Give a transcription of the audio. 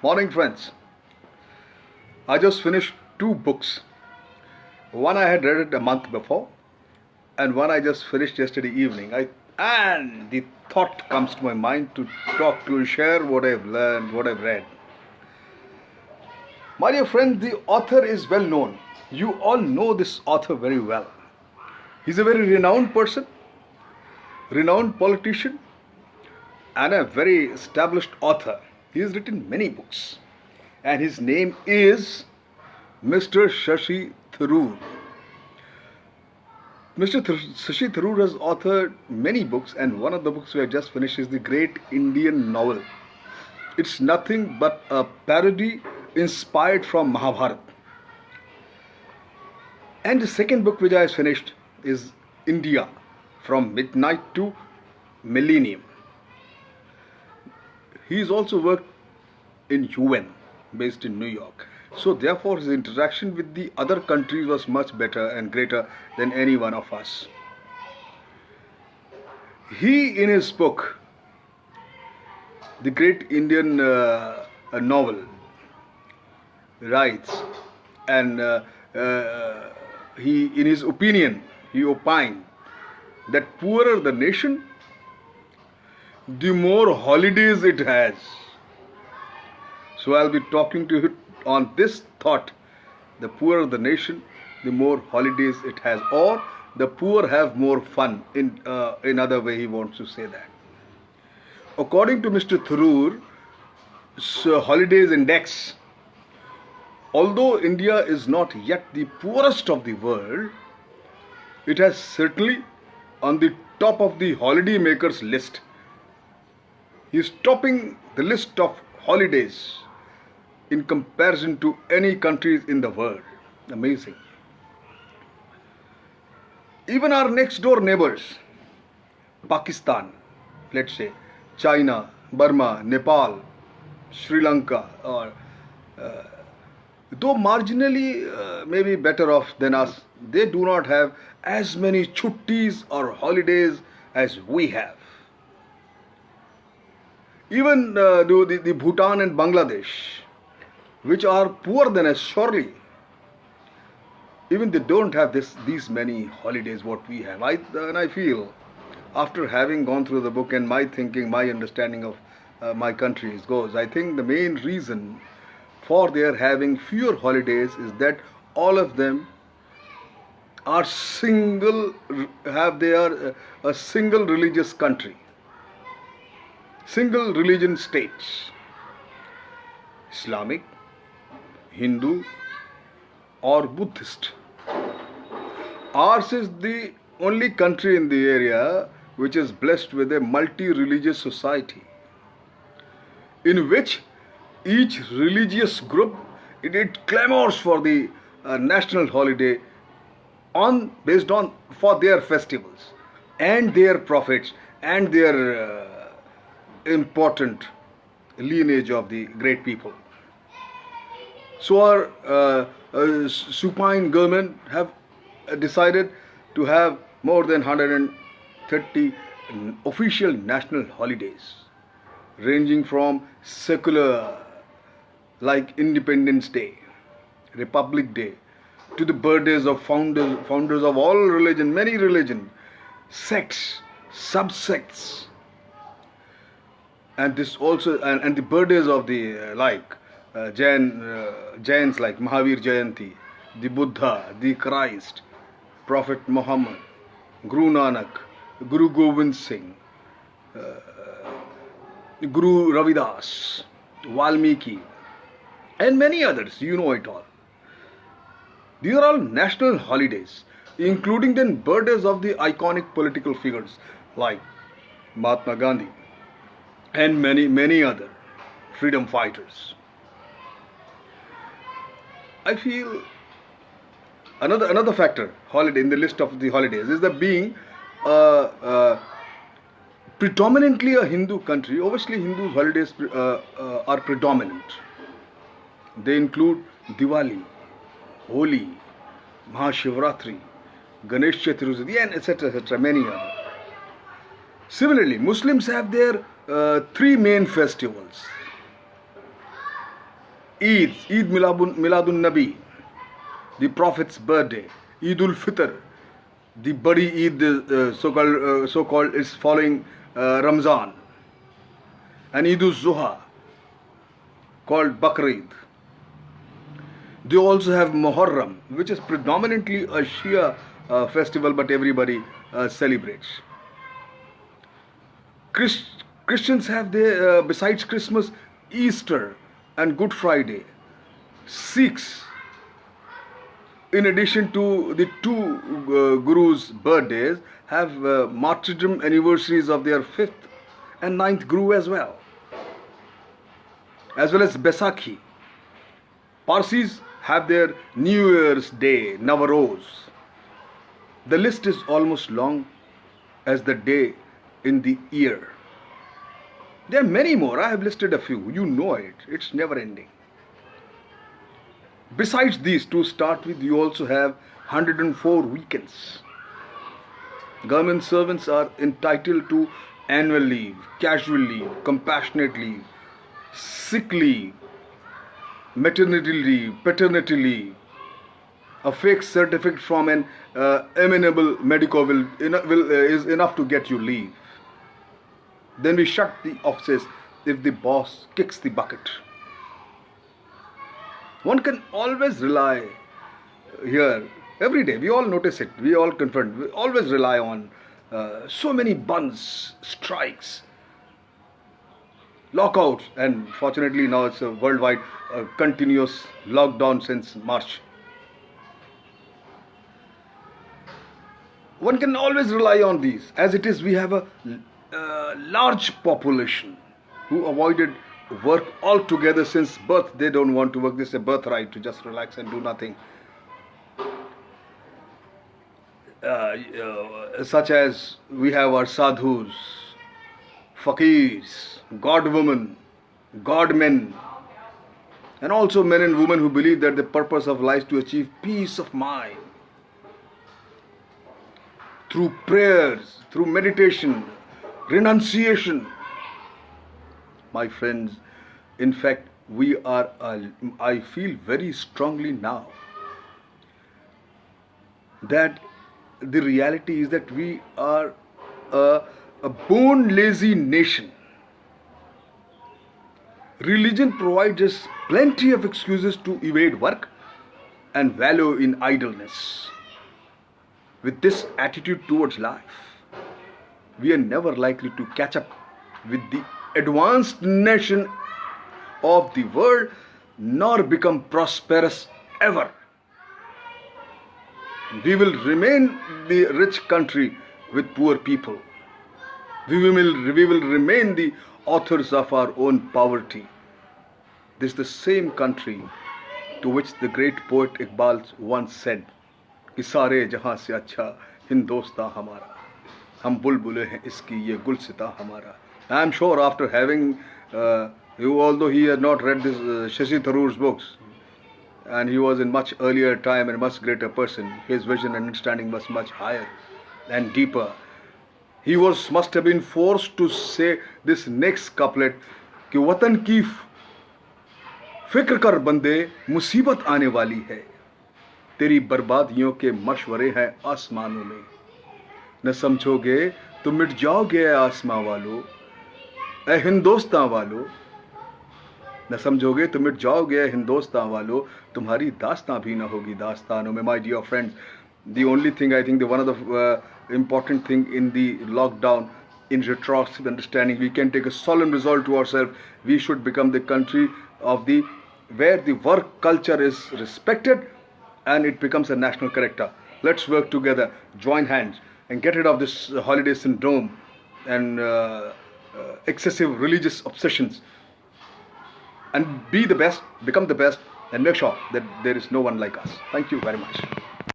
Morning, friends. I just finished two books. One I had read it a month before, and one I just finished yesterday evening. And the thought comes to my mind to talk to share what I've learned, what I've read. My dear friend, the author is well known. You all know this author very well. He's a very renowned person, renowned politician, and a very established author. He has written many books, and his name is Mr. Shashi Tharoor. Mr. Shashi Tharoor has authored many books, and one of the books we have just finished is the Great Indian Novel. It's nothing but a parody inspired from Mahabharata. And the second book which I have finished is India, from Midnight to Millennium. He's also worked in UN, based in New York. So therefore his interaction with the other countries was much better and greater than any one of us. He, in his book, The Great Indian Novel, writes, and he, in his opinion, he opined that poorer the nation, the more holidays it has. So I'll be talking to you on this thought: the poorer the nation, the more holidays it has, or the poor have more fun. In other way, he wants to say that. According to Mr. Tharoor, holidays index, although India is not yet the poorest of the world, it has certainly on the top of the holiday makers list. He is topping the list of holidays in comparison to any countries in the world. Amazing. Even our next door neighbors, Pakistan, let's say, China, Burma, Nepal, Sri Lanka, or though marginally maybe better off than us, they do not have as many chuttis or holidays as we have. Even the Bhutan and Bangladesh, which are poorer than us, surely, even they don't have these many holidays what we have. And I feel, after having gone through the book and my thinking, my understanding of my countries goes, I think the main reason for their having fewer holidays is that all of them are a single religious country, single religion states, Islamic, Hindu, or Buddhist. Ours is the only country in the area which is blessed with a multi-religious society, in which each religious group it clamors for the national holiday based on for their festivals and their prophets and their important lineage of the great people. So our supine government have decided to have more than 130 official national holidays, ranging from secular like Independence Day, Republic Day, to the birthdays of founders of all religion, many religion, sects, subsects, and this also and the birthdays of the Jains like Mahavir Jayanti, the Buddha, the Christ, Prophet Muhammad, Guru Nanak, Guru Gobind Singh, Guru Ravidas, Valmiki, and many others. You know it all. These are all national holidays, including the birthdays of the iconic political figures like Mahatma Gandhi and many other freedom fighters. I feel another factor holiday in the list of the holidays is that being predominantly a Hindu country. Obviously, Hindu holidays are predominant. They include Diwali, Holi, Mahashivratri, Ganesh Chaturthi, and etc., many others. Similarly, Muslims have their three main festivals: Eids, Eid Miladun Nabi, the Prophet's birthday, Eid ul Fitr, the Badi Eid, so-called is following Ramzan, and Eid ul Zuha, called Bakr Eid. They also have Muharram, which is predominantly a Shia festival, but everybody celebrates. Christians have their, besides Christmas, Easter and Good Friday. Sikhs, in addition to the two Gurus' birthdays, have martyrdom anniversaries of their 5th and 9th Guru as well as Baisakhi. Parsis have their New Year's Day, Navaroz. The list is almost long as the day in the year. There are many more. I have listed a few. You know it. It's never ending. Besides these, to start with, you also have 104 weekends. Government servants are entitled to annual leave, casual leave, compassionate leave, sick leave, maternity leave, paternity leave. A fake certificate from an amenable medico is enough to get you leave. Then we shut the offices if the boss kicks the bucket. One can always rely here, every day, we all notice it, we all confront, we always rely on so many bunds, strikes, lockouts, and fortunately now it's a worldwide continuous lockdown since March. One can always rely on these. As it is, we have a large population who avoided work altogether since birth. They don't want to work. This is a birthright to just relax and do nothing. Such as we have our sadhus, faqirs, god women, god men, and also men and women who believe that the purpose of life is to achieve peace of mind through prayers, through meditation, renunciation. My friends, in fact, I feel very strongly now that the reality is that we are a born lazy nation. Religion provides us plenty of excuses to evade work and wallow in idleness. With this attitude towards life, we are never likely to catch up with the advanced nation of the world, nor become prosperous ever. We will remain the rich country with poor people. We will remain the authors of our own poverty. This is the same country to which the great poet Iqbal once said, कि सारे जहां से अच्छा हिंदोस्तां हमारा, हम बुलबुले हैं इसकी ये गुलसिता हमारा. I am sure after having, although he had not read this Shashi Tharoor's books, and he was in much earlier time and much greater person, his vision and understanding was much higher and deeper. He must have been forced to say this next couplet, कि वतन की फिक्र कर बंदे मुसीबत आने वाली है, तेरी बर्बादियों के मशवरे हैं आसमानों में, न समझोगे तो मिट जाओगे आसमां वालों, ए हिंदोस्तां वालों, न समझोगे तो मिट जाओगे हिंदोस्तां वालों, तुम्हारी दास्तां भी न होगी दास्तानों में. My dear friends, the only thing I think, one of the important thing in the lockdown, in retrospective understanding, we can take a solemn resolve to ourselves. We should become the country of where the work culture is respected and it becomes a national character. Let's work together, join hands, and get rid of this holiday syndrome and excessive religious obsessions, and be the best, become the best, and make sure that there is no one like us. Thank you very much.